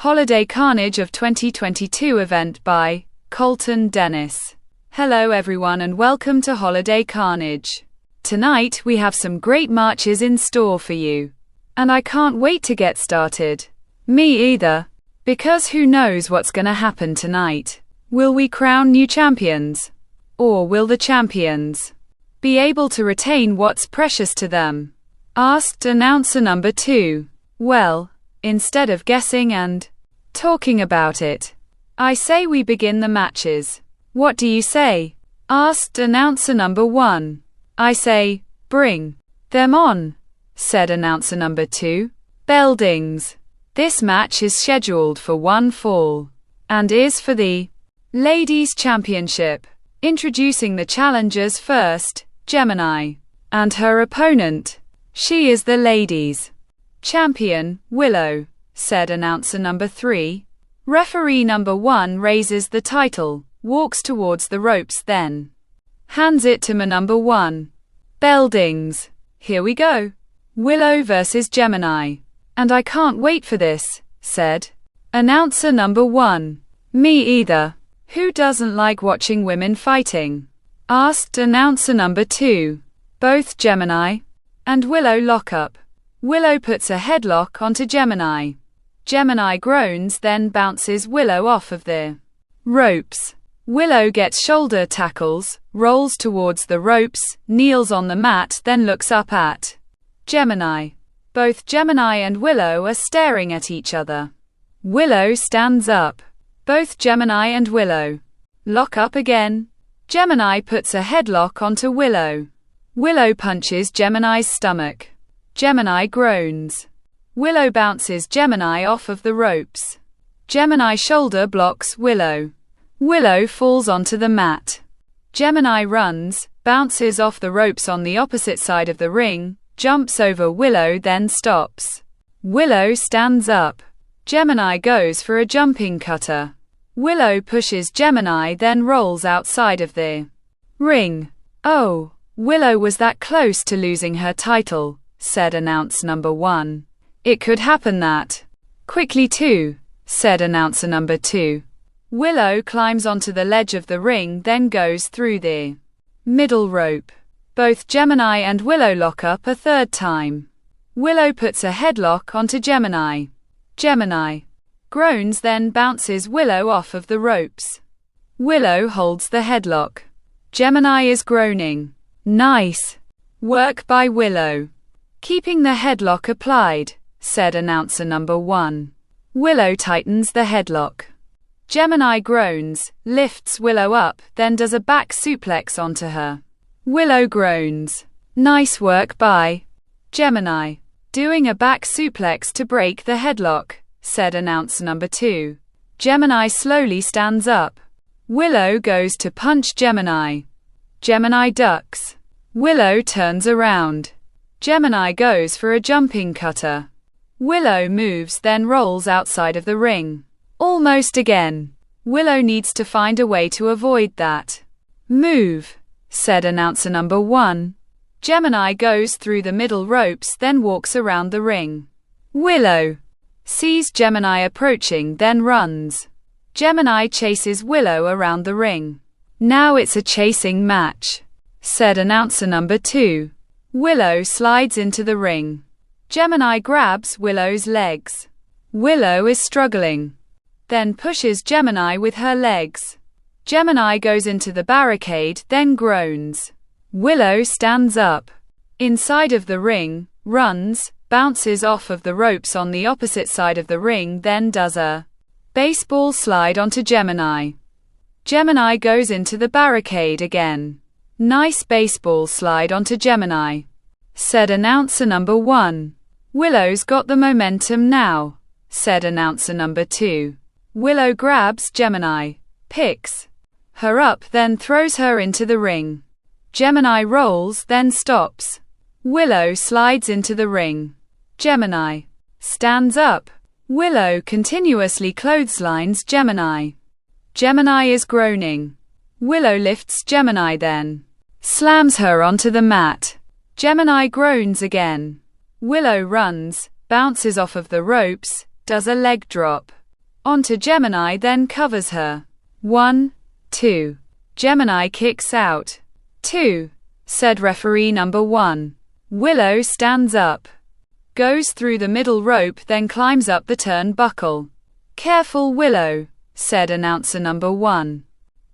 Holiday Carnage of 2022 event by Colton Dennis. Hello everyone and welcome to Holiday Carnage. Tonight we have some great marches in store for you. And I can't wait to get started. Me either. Because who knows what's gonna happen tonight? Will we crown new champions? Or will the champions be able to retain what's precious to them? Asked announcer number 2. Well, instead of guessing and talking about it, I say we begin the matches. What do you say? Asked announcer number 1. I say, bring them on, said announcer number 2. Bell dings. This match is scheduled for one fall, and is for the Ladies' Championship. Introducing the challengers first, Gemini, and her opponent. She is the Ladies' Champion, Willow, said announcer number 3. Referee number 1 raises the title, walks towards the ropes, then hands it to number 1. Bell dings. Here we go. Willow versus Gemini. And I can't wait for this, said announcer number 1. Me either. Who doesn't like watching women fighting? Asked announcer number 2. Both Gemini and Willow lock up. Willow puts a headlock onto Gemini. Gemini groans, then bounces Willow off of the ropes. Willow gets shoulder tackles, rolls towards the ropes, kneels on the mat, then looks up at Gemini. Both Gemini and Willow are staring at each other. Willow stands up. Both Gemini and Willow lock up again. Gemini puts a headlock onto Willow. Willow punches Gemini's stomach. Gemini groans. Willow bounces Gemini off of the ropes. Gemini shoulder blocks Willow. Willow falls onto the mat. Gemini runs, bounces off the ropes on the opposite side of the ring, jumps over Willow, then stops. Willow stands up. Gemini goes for a jumping cutter. Willow pushes Gemini, then rolls outside of the ring. Oh, Willow was that close to losing her title, said announcer number 1. It could happen that quickly too, said announcer number 2. Willow climbs onto the ledge of the ring, then goes through the middle rope. Both Gemini and Willow lock up a third time. Willow puts a headlock onto Gemini. Gemini groans, then bounces Willow off of the ropes. Willow holds the headlock. Gemini is groaning. Nice work by Willow. Keeping the headlock applied, said announcer number 1. Willow tightens the headlock. Gemini groans, lifts Willow up, then does a back suplex onto her. Willow groans. Nice work by Gemini. Doing a back suplex to break the headlock, said announcer number 2. Gemini slowly stands up. Willow goes to punch Gemini. Gemini ducks. Willow turns around. Gemini goes for a jumping cutter. Willow moves, then rolls outside of the ring. Almost again. Willow needs to find a way to avoid that move, said announcer number 1. Gemini goes through the middle ropes, then walks around the ring. Willow sees Gemini approaching, then runs. Gemini chases Willow around the ring. Now it's a chasing match, said announcer number 2. Willow slides into the ring. Gemini grabs Willow's legs. Willow is struggling, then pushes Gemini with her legs. Gemini goes into the barricade, then groans. Willow stands up. Inside of the ring, runs, bounces off of the ropes on the opposite side of the ring, then does a baseball slide onto Gemini. Gemini goes into the barricade again. Nice baseball slide onto Gemini, said announcer number 1. Willow's got the momentum now, said announcer number 2. Willow grabs Gemini, picks her up, then throws her into the ring. Gemini rolls, then stops. Willow slides into the ring. Gemini stands up. Willow continuously clotheslines Gemini. Gemini is groaning. Willow lifts Gemini, then slams her onto the mat. Gemini groans again. Willow runs, bounces off of the ropes, does a leg drop. onto Gemini, then covers her. 1, 2. Gemini kicks out. 2, said referee number 1. Willow stands up, goes through the middle rope, then climbs up the turnbuckle. Careful, Willow, said announcer number 1.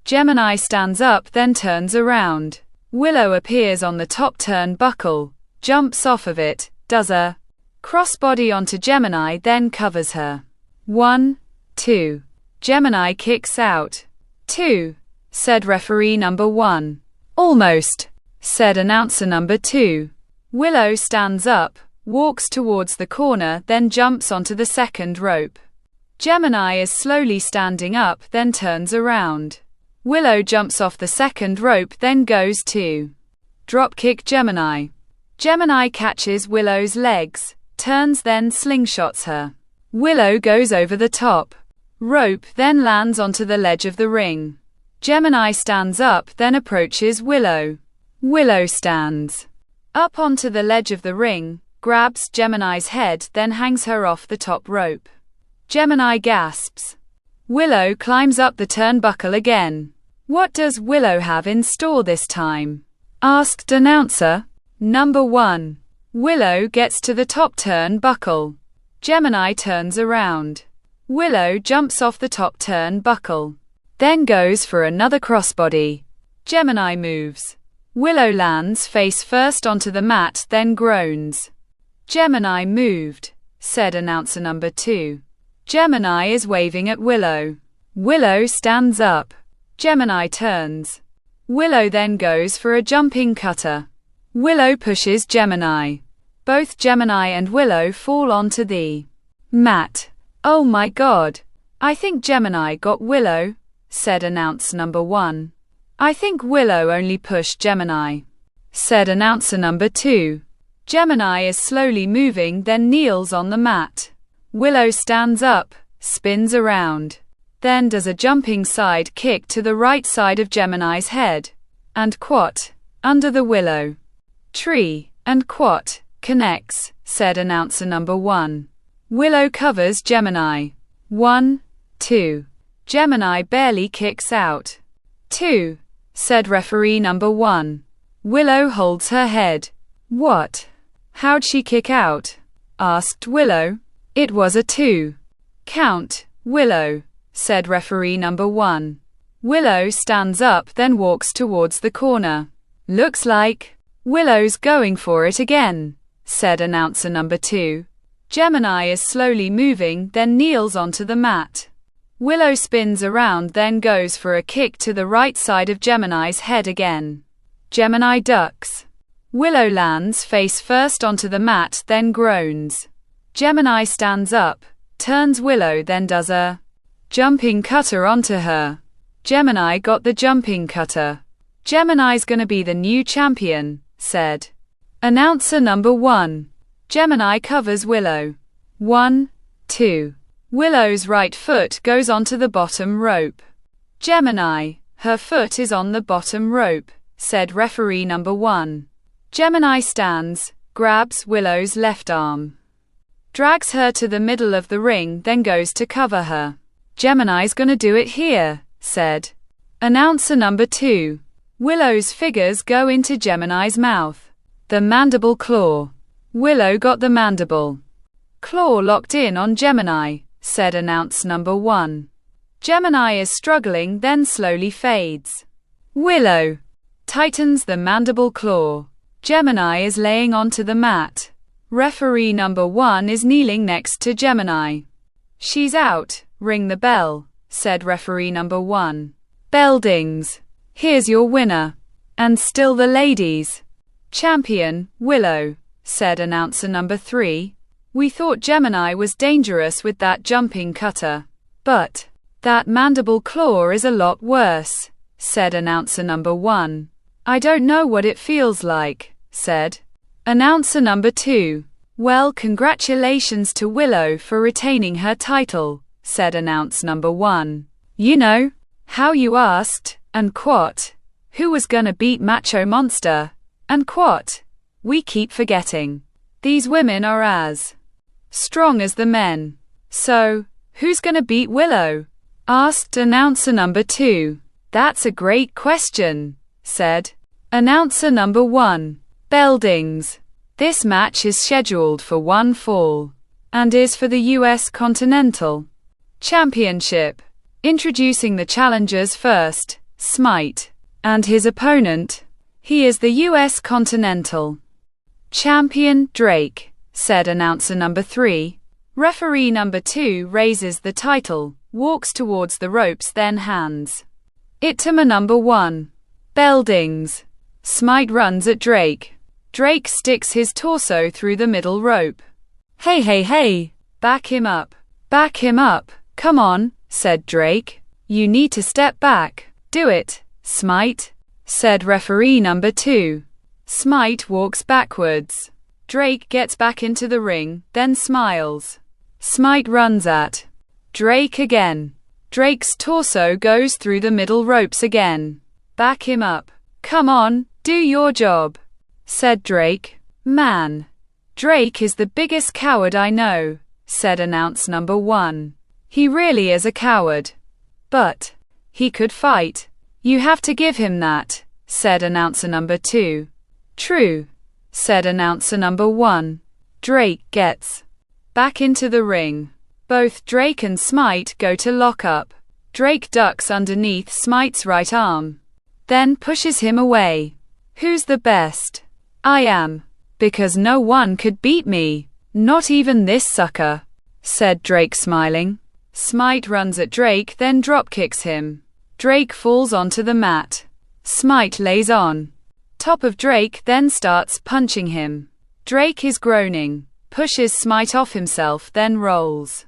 Gemini stands up, then turns around. Willow appears on the top turnbuckle, jumps off of it, does a crossbody onto Gemini, then covers her. 1, 2. Gemini kicks out. 2, said referee number 1. Almost, said announcer number 2. Willow stands up, walks towards the corner, then jumps onto the second rope. Gemini is slowly standing up, then turns around. Willow jumps off the second rope, then goes to dropkick Gemini. Gemini catches Willow's legs, turns, then slingshots her. Willow goes over the top rope, then lands onto the ledge of the ring. Gemini stands up, then approaches Willow. Willow stands up onto the ledge of the ring, grabs Gemini's head, then hangs her off the top rope. Gemini gasps. Willow climbs up the turnbuckle again. What does Willow have in store this time? Asked announcer number 1. Willow gets to the top turnbuckle. Gemini turns around. Willow jumps off the top turnbuckle, then goes for another crossbody. Gemini moves. Willow lands face first onto the mat, then groans. Gemini moved, said announcer number 2. Gemini is waving at Willow. Willow stands up. Gemini turns. Willow then goes for a jumping cutter. Willow pushes Gemini. Both Gemini and Willow fall onto the mat. Oh my God. I think Gemini got Willow, said announcer number 1. I think Willow only pushed Gemini, said announcer number 2. Gemini is slowly moving, then kneels on the mat. Willow stands up, spins around, then does a jumping side kick to the right side of Gemini's head, and quat, under the willow tree, and quat, connects, said announcer number 1. Willow covers Gemini. 1, 2. Gemini barely kicks out. 2, said referee number 1. Willow holds her head. What? How'd she kick out? Asked Willow. It was a 2 count, Willow, said referee number 1. Willow stands up, then walks towards the corner. Looks like Willow's going for it again, said announcer number 2. Gemini is slowly moving, then kneels onto the mat. Willow spins around, then goes for a kick to the right side of Gemini's head again. Gemini ducks. Willow lands face first onto the mat, then groans. Gemini stands up, turns Willow, then does a jumping cutter onto her. Gemini got the jumping cutter. Gemini's gonna be the new champion, said announcer number 1. Gemini covers Willow. 1, 2. Willow's right foot goes onto the bottom rope. Gemini, her foot is on the bottom rope, said referee number 1. Gemini stands, grabs Willow's left arm, drags her to the middle of the ring, then goes to cover her. Gemini's gonna do it here, said announcer number 2. Willow's fingers go into Gemini's mouth. The mandible claw. Willow got the mandible claw locked in on Gemini, said announcer number 1. Gemini is struggling, then slowly fades. Willow tightens the mandible claw. Gemini is laying onto the mat. Referee number 1 is kneeling next to Gemini. She's out, ring the bell, said referee number 1. Bell dings. Here's your winner. And still the ladies' champion, Willow, said announcer number 3. We thought Gemini was dangerous with that jumping cutter, but that mandible claw is a lot worse, said announcer number 1. I don't know what it feels like, said announcer number 2. Well, congratulations to Willow for retaining her title, said announcer number 1. You know how you asked, and quat, who was gonna beat Macho Monster, and quat, we keep forgetting. These women are as strong as the men. So, Who's gonna beat Willow? Asked announcer number 2. That's a great question, said announcer number 1. Beldings. This match is scheduled for one fall and is for the U.S. Continental Championship. Introducing the challengers first, Smite, and his opponent. He is the U.S. Continental Champion, Drake, said announcer number 3. Referee number 2 raises the title, walks towards the ropes, then hands it to number 1. Beldings. Smite runs at Drake. Drake sticks his torso through the middle rope. Hey, hey, hey, back him up. Back him up. Come on, said Drake. You need to step back. Do it, Smite, said referee number 2. Smite walks backwards. Drake gets back into the ring, then smiles. Smite runs at Drake again. Drake's torso goes through the middle ropes again. Back him up. Come on, do your job, said Drake. Man, Drake is the biggest coward I know, said announcer number 1. He really is a coward. But he could fight. You have to give him that, said announcer number 2. True, said announcer number 1. Drake gets back into the ring. Both Drake and Smite go to lock up. Drake ducks underneath Smite's right arm, then pushes him away. Who's the best? I am. Because no one could beat me. Not even this sucker, said Drake smiling. Smite runs at Drake, then dropkicks him. Drake falls onto the mat. Smite lays on top of Drake, then starts punching him. Drake is groaning, pushes Smite off himself, then rolls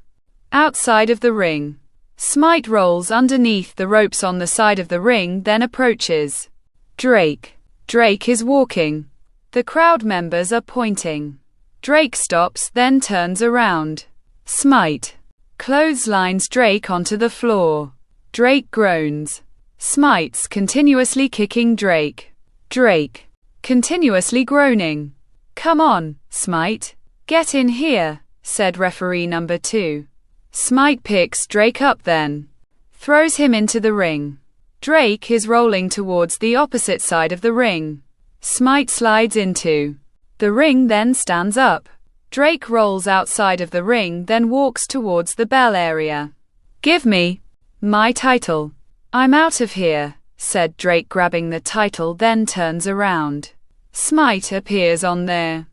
outside of the ring. Smite rolls underneath the ropes on the side of the ring, then approaches Drake. Drake is walking. The crowd members are pointing. Drake stops, then turns around. Smite clotheslines Drake onto the floor. Drake groans. Smite's continuously kicking Drake. Drake continuously groaning. Come on, Smite. Get in here, said referee number 2. Smite picks Drake up, then throws him into the ring. Drake is rolling towards the opposite side of the ring. Smite slides into the ring, then stands up. Drake rolls outside of the ring, then walks towards the bell area. Give me my title. I'm out of here, said Drake, grabbing the title, then turns around. Smite appears on their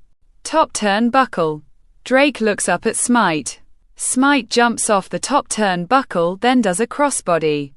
top turnbuckle. Drake looks up at Smite. Smite jumps off the top turnbuckle, then does a crossbody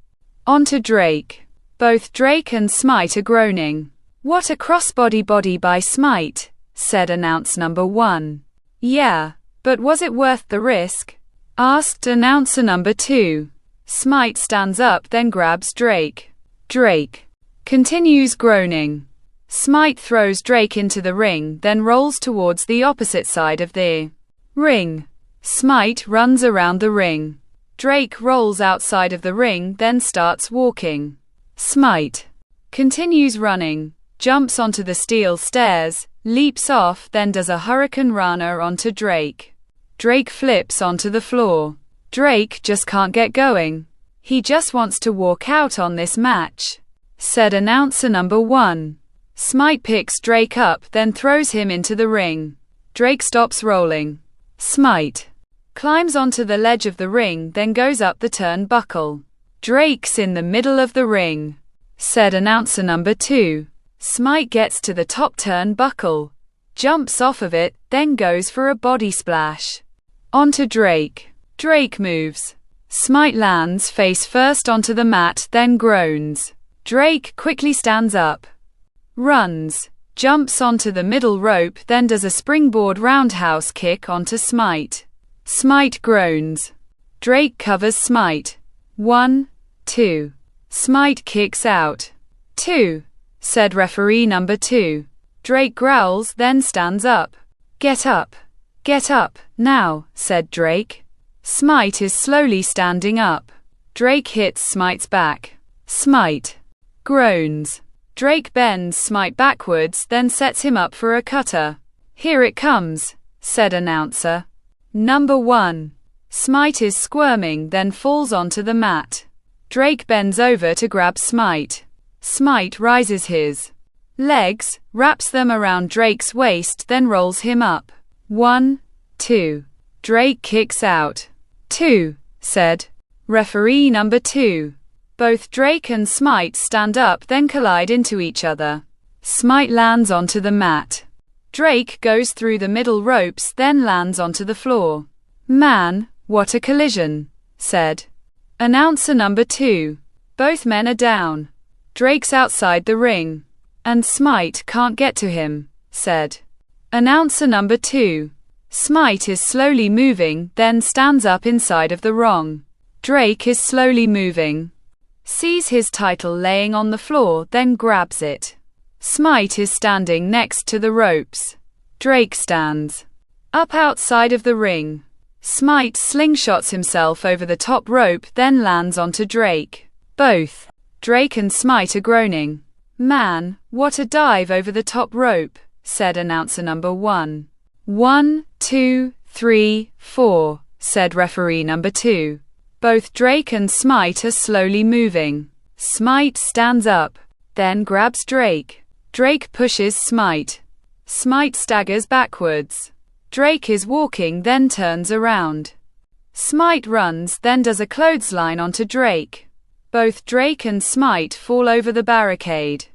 onto Drake. Both Drake and Smite are groaning. What a crossbody body by Smite, said announcer number 1. Yeah, but was it worth the risk? Asked announcer number 2. Smite stands up, then grabs Drake. Drake continues groaning. Smite throws Drake into the ring, then rolls towards the opposite side of the ring. Smite runs around the ring. Drake rolls outside of the ring, then starts walking. Smite continues running, jumps onto the steel stairs, leaps off, then does a hurricane rana onto Drake. Drake flips onto the floor. Drake just can't get going. He just wants to walk out on this match, said announcer number 1. Smite picks Drake up, then throws him into the ring. Drake stops rolling. Smite climbs onto the ledge of the ring, then goes up the turnbuckle. Drake's in the middle of the ring, said announcer number 2. Smite gets to the top turnbuckle, jumps off of it, then goes for a body splash onto Drake. Drake moves. Smite lands face first onto the mat, then groans. Drake quickly stands up, runs, jumps onto the middle rope, then does a springboard roundhouse kick onto Smite. Smite groans. Drake covers Smite. 1, 2. Smite kicks out. 2. Said referee number 2. Drake growls, then stands up. Get up. Get up, now, said Drake. Smite is slowly standing up. Drake hits Smite's back. Smite groans. Drake bends Smite backwards, then sets him up for a cutter. Here it comes, said announcer number 1. Smite is squirming, then falls onto the mat. Drake bends over to grab Smite. Smite rises his legs, wraps them around Drake's waist, then rolls him up. 1, 2. Drake kicks out. 2, said referee number 2. Both Drake and Smite stand up, then collide into each other. Smite lands onto the mat. Drake goes through the middle ropes, then lands onto the floor. Man, what a collision, said announcer number 2. Both men are down. Drake's outside the ring, and Smite can't get to him, said announcer number 2. Smite is slowly moving, then stands up inside of the ring. Drake is slowly moving, sees his title laying on the floor, then grabs it. Smite is standing next to the ropes. Drake stands up outside of the ring. Smite slingshots himself over the top rope, then lands onto Drake. Both Drake and Smite are groaning. Man, what a dive over the top rope, said announcer number 1. 1, 2, 3, 4, said referee number 2. Both Drake and Smite are slowly moving. Smite stands up, then grabs Drake. Drake pushes Smite. Smite staggers backwards. Drake is walking, then turns around. Smite runs, then does a clothesline onto Drake. Both Drake and Smite fall over the barricade.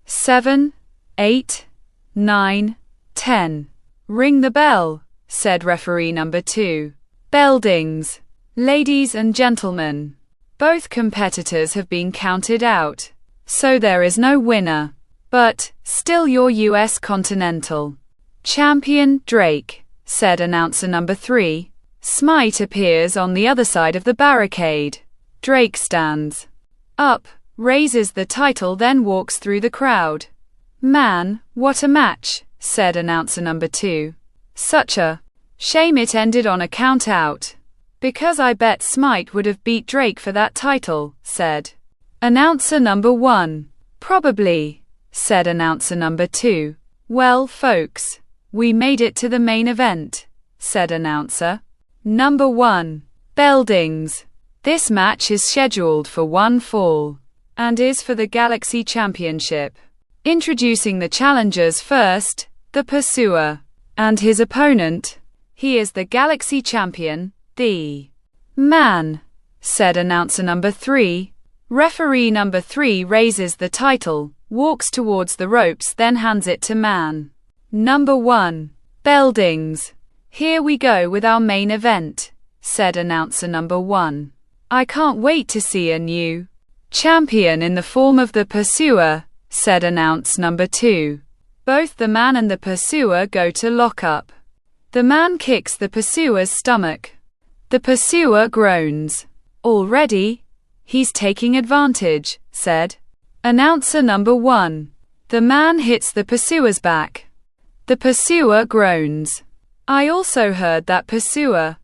7, 8, 9, 10. Ring the bell, said referee number 2. Bell dings. Ladies and gentlemen, both competitors have been counted out, so there is no winner. But, still your US Continental Champion, Drake, said announcer number 3. Smite appears on the other side of the barricade. Drake stands up, raises the title, then walks through the crowd. Man, what a match, said announcer number 2. Such a shame it ended on a count out. Because I bet Smite would have beat Drake for that title, said announcer number 1. Probably, said announcer number 2. Well, folks, we made it to the main event, said announcer number 1. Bell dings. This match is scheduled for one fall, and is for the Galaxy Championship. Introducing the challengers first, the Pursuer, and his opponent. He is the Galaxy Champion, the Man, said announcer number 3. Referee number 3 raises the title, walks towards the ropes, then hands it to Man number 1. Bell dings. Here we go with our main event, said announcer number 1. I can't wait to see a new champion in the form of the Pursuer, said announcer number 2. Both the Man and the Pursuer go to lock up. The Man kicks the Pursuer's stomach. The Pursuer groans. Already? He's taking advantage, said announcer number 1. The Man hits the Pursuer's back. The Pursuer groans. I also heard that Pursuer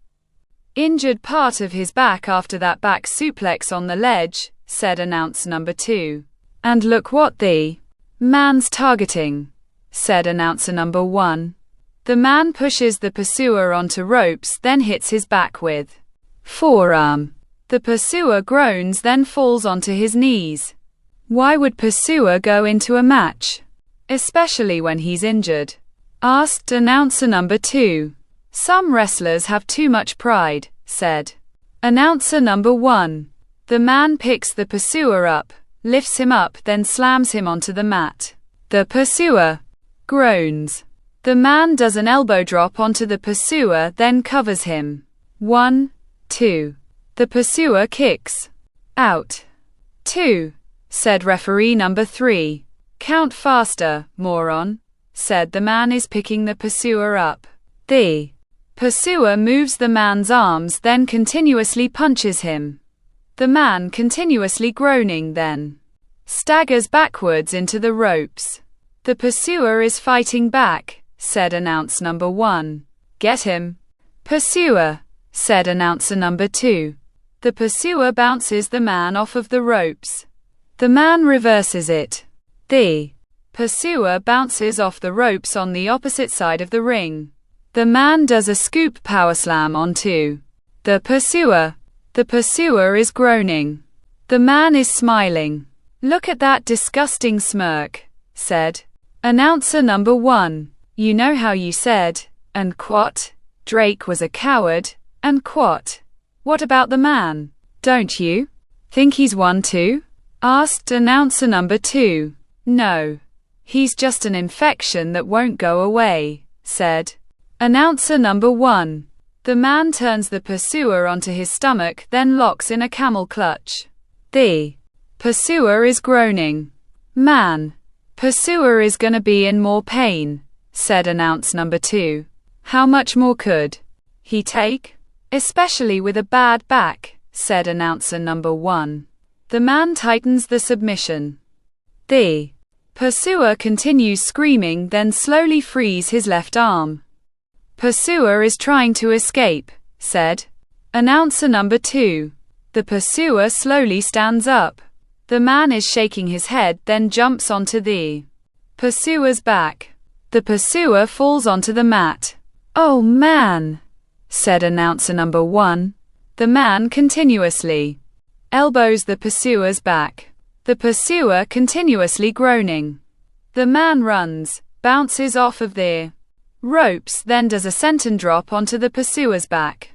injured part of his back after that back suplex on the ledge, said announcer number 2. And look what the Man's targeting, said announcer number 1. The Man pushes the Pursuer onto ropes, then hits his back with forearm. The Pursuer groans, then falls onto his knees. Why would Pursuer go into a match, especially when he's injured? Asked announcer number 2. Some wrestlers have too much pride, said announcer number 1. The Man picks the Pursuer up, lifts him up, then slams him onto the mat. The Pursuer groans. The Man does an elbow drop onto the Pursuer, then covers him. 1, 2. The Pursuer kicks out. 2, said referee number 3. Count faster, moron, said the Man is picking the Pursuer up. The Pursuer moves the Man's arms, then continuously punches him. The Man, continuously groaning, then staggers backwards into the ropes. The Pursuer is fighting back, said announcer number 1. Get him. Pursuer, said announcer number 2. The Pursuer bounces the Man off of the ropes. The Man reverses it. The Pursuer bounces off the ropes on the opposite side of the ring. The Man does a scoop powerslam onto The pursuer. The pursuer is groaning. The man is smiling. Look at that disgusting smirk, said announcer number 1. You know how you said, and quot, Drake was a coward, and quot. What about the man? Don't you think he's one too? Asked announcer number 2. No. He's just an infection that won't go away, said announcer number 1. The man turns the pursuer onto his stomach, then locks in a camel clutch. The pursuer is groaning. Man. Pursuer is gonna be in more pain, said announcer number 2. How much more could he take? Especially with a bad back, said announcer number 1. The man tightens the submission. The pursuer continues screaming, then slowly frees his left arm. Pursuer is trying to escape, said announcer number 2. The pursuer slowly stands up. The man is shaking his head, then jumps onto the pursuer's back. The pursuer falls onto the mat. Oh man, said announcer number 1. The man continuously elbows the pursuer's back. The pursuer continuously groaning. The man runs, bounces off of the ropes, then does a senton drop onto the pursuer's back.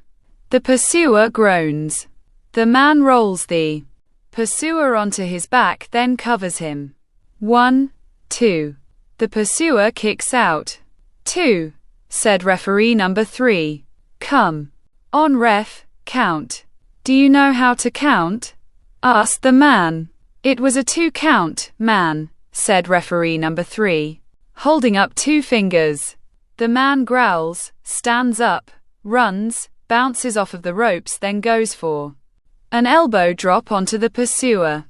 The pursuer groans. The man rolls the pursuer onto his back, then covers him. 1, 2. The pursuer kicks out. 2, said referee number 3. Come on, ref, count. Do you know how to count? Asked the man. It was a 2 count, man, said referee number 3, holding up 2 fingers. The man growls, stands up, runs, bounces off of the ropes, then goes for an elbow drop onto the pursuer.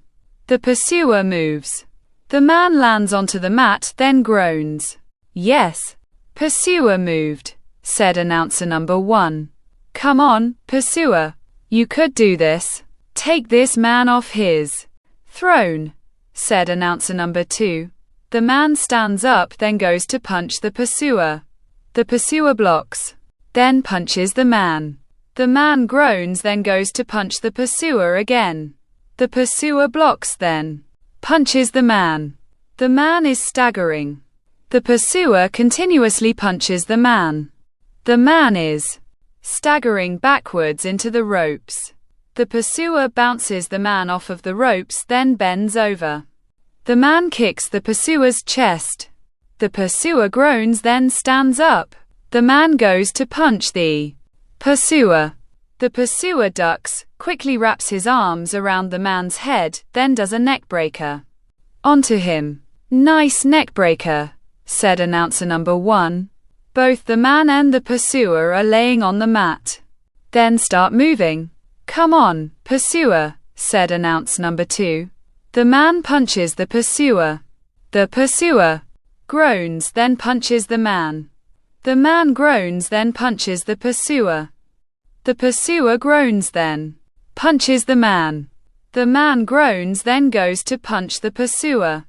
The pursuer moves. The man lands onto the mat, then groans. Yes, pursuer moved, said announcer number 1. Come on, pursuer. You could do this. Take this man off his throne, said announcer number 2. The man stands up, then goes to punch the pursuer. The pursuer blocks, then punches the man. The man groans, then goes to punch the pursuer again. The pursuer blocks, then punches the man. The man is staggering. The pursuer continuously punches the man. The man is staggering backwards into the ropes. The pursuer bounces the man off of the ropes, then bends over. The man kicks the pursuer's chest. The pursuer groans, then stands up. The man goes to punch the pursuer. The pursuer ducks, quickly wraps his arms around the man's head, then does a neck breaker onto him. Nice neck breaker, said announcer number 1. Both the man and the pursuer are laying on the mat. Then start moving. Come on, pursuer, said announcer number 2. The man punches the pursuer. The pursuer groans, then punches the man. The man groans, then punches the pursuer. The pursuer groans, then punches the man. The man groans, then goes to punch the pursuer.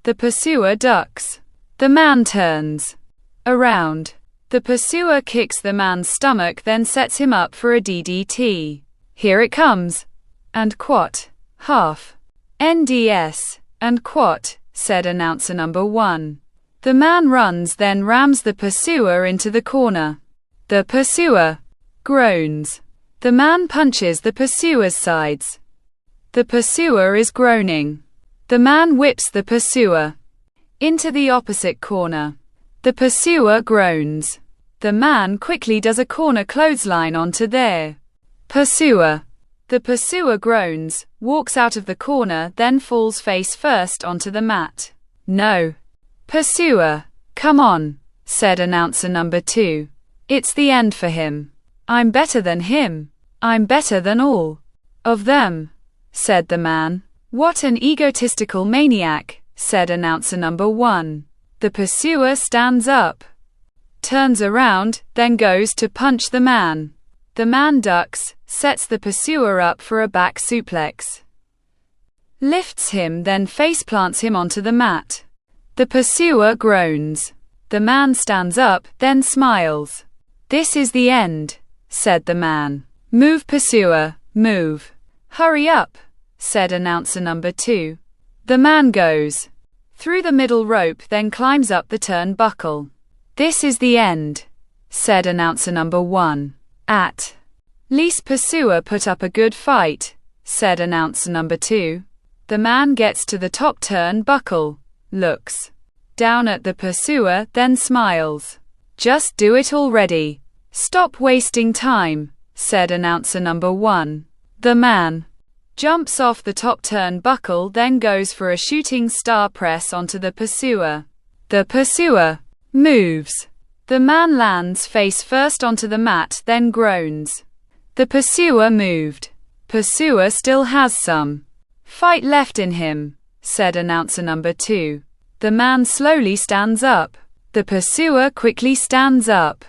The pursuer ducks. The man turns around. The pursuer kicks the man's stomach, then sets him up for a DDT. Here it comes. And quat. Half. NDS. And quat, said announcer number 1. The man runs, then rams the pursuer into the corner. The pursuer groans. The man punches the pursuer's sides. The pursuer is groaning. The man whips the pursuer into the opposite corner. The pursuer groans. The man quickly does a corner clothesline onto their pursuer. The pursuer groans, walks out of the corner, then falls face first onto the mat. No. Pursuer, come on, said announcer number 2. It's the end for him. I'm better than him. I'm better than all of them, said the man. What an egotistical maniac, said announcer number 1. The pursuer stands up, turns around, then goes to punch the man. The man ducks, sets the pursuer up for a back suplex, lifts him, then face plants him onto the mat. The pursuer groans. The man stands up, then smiles. This is the end, said the man. Move pursuer, move. Hurry up, said announcer number 2. The man goes through the middle rope, then climbs up the turnbuckle. This is the end, said announcer number 1. At least pursuer put up a good fight, said announcer number 2. The man gets to the top turnbuckle, looks down at the pursuer, then smiles. Just do it already. Stop wasting time, said announcer number 1. The man jumps off the top turnbuckle, then goes for a shooting star press onto the pursuer. The pursuer moves. The man lands face first onto the mat, then groans. The pursuer moved. Pursuer still has some fight left in him, said announcer number 2. The man slowly stands up. The pursuer quickly stands up,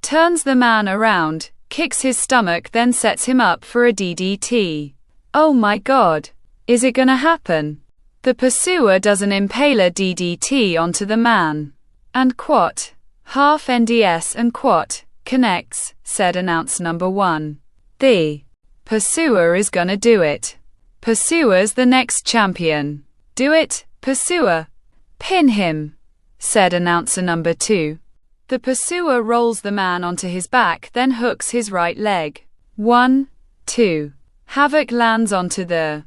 turns the man around, kicks his stomach, then sets him up for a DDT. Oh my God! Is it gonna happen? The pursuer does an impaler DDT onto the man. And quat. Half NDS and quat. Connects, said announcer number 1. The pursuer is gonna do it. Pursuer's the next champion. Do it, pursuer. Pin him, said announcer number 2. The pursuer rolls the man onto his back, then hooks his right leg. 1, 2. Havoc lands onto the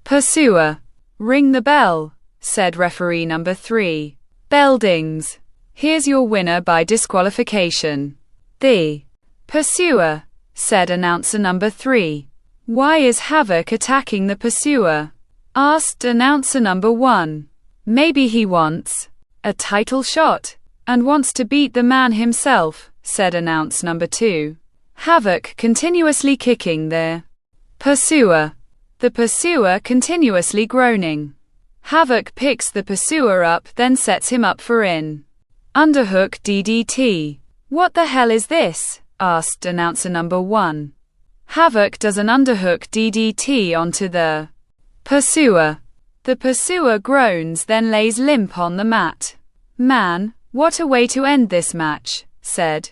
pursuer. Ring the bell, said referee number 3. Bell dings. Here's your winner by disqualification. The pursuer, said announcer number 3. Why is Havoc attacking the pursuer? Asked announcer number 1. Maybe he wants a title shot and wants to beat the man himself, said announcer number 2. Havoc continuously kicking the pursuer. The pursuer continuously groaning. Havoc picks the pursuer up, then sets him up for in underhook DDT. What the hell is this? Asked announcer number 1. Havoc does an underhook DDT onto the pursuer. The pursuer groans, then lays limp on the mat. Man, what a way to end this match, said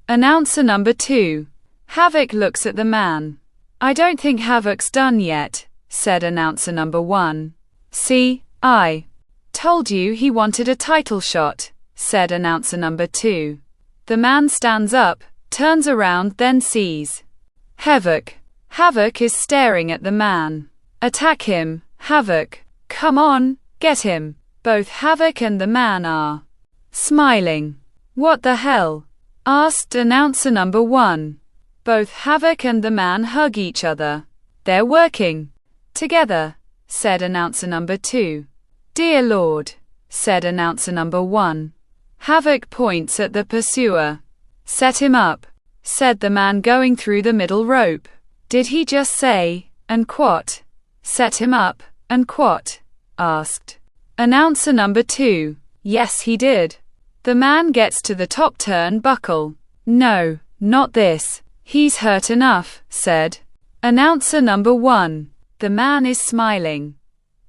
announcer number 2. Havoc looks at the man. I don't think Havoc's done yet, said announcer number 1. See, I told you he wanted a title shot, said announcer number 2. The man stands up, turns around, then sees Havoc. Havoc is staring at the man. Attack him, Havoc. Come on, get him. Both Havoc and the man are smiling. What the hell? Asked announcer number 1. Both Havoc and the man hug each other. They're working together, said announcer number 2. Dear Lord, said announcer number 1. Havoc points at the pursuer. Set him up, said the man going through the middle rope. Did he just say, and quat? Set him up, and quat? Asked announcer number 2. Yes, he did. The man gets to the top turnbuckle. No, not this. He's hurt enough, said announcer number 1. The man is smiling.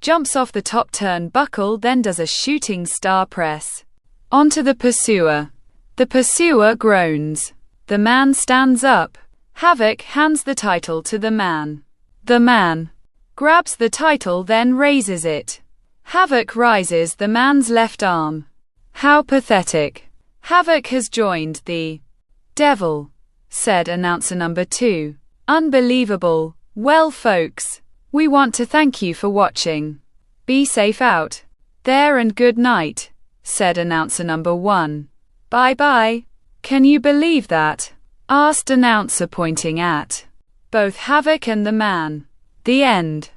Jumps off the top turnbuckle, then does a shooting star press onto the pursuer. The pursuer groans. The man stands up. Havoc hands the title to the man. The man grabs the title, then raises it. Havoc rises the man's left arm. How pathetic. Havoc has joined the devil, said announcer number 2. Unbelievable. Well, folks, we want to thank you for watching. Be safe out there and good night, said announcer number 1. Bye bye. Can you believe that? Asked announcer pointing at both Havoc and the man. The end.